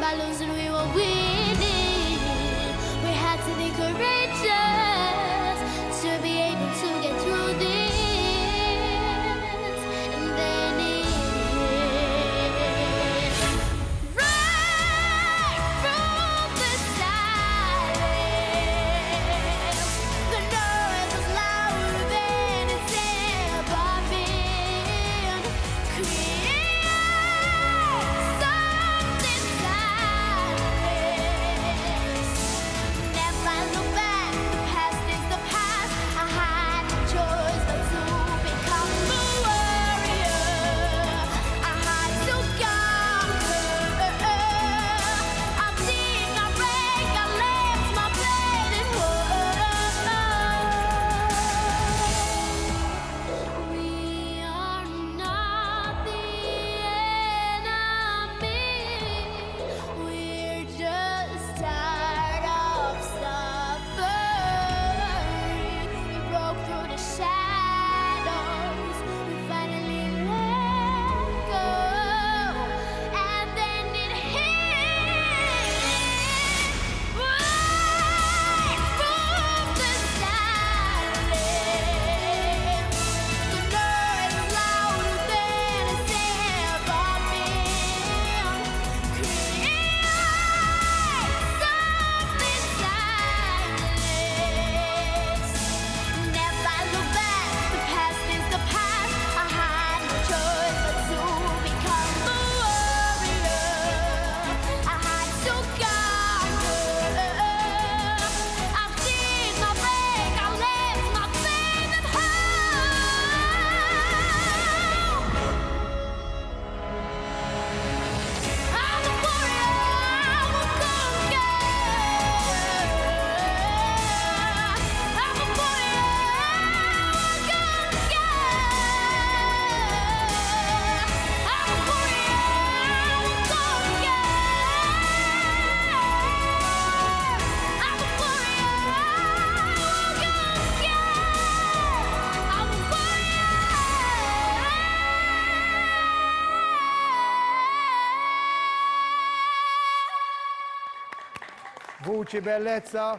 by losing, we were winning. We had to be courageous to be able to get through this. And then it right from the silence, the noise was louder than it's ever been. Create something timeless. Never look back. The past is the past. I had no choice but to become a warrior. I had to conquer. I think I break. I left my blade and we are not the enemy. We're just tired of suffering. We broke through the shadows. We finally let go. And then it hit right from the silence. The noise is louder than it's ever been. Create something timeless. Never look back. The past is the past. I had no choice but to become a warrior. I had to conquer. I did my break. I left my faith at home. I'm a warrior. I'm a conquer. I'm a warrior. I'm a conquer. I'm a warrior. I'm a conquer. I'm a warrior. I'm a warrior. Voci, bellezza.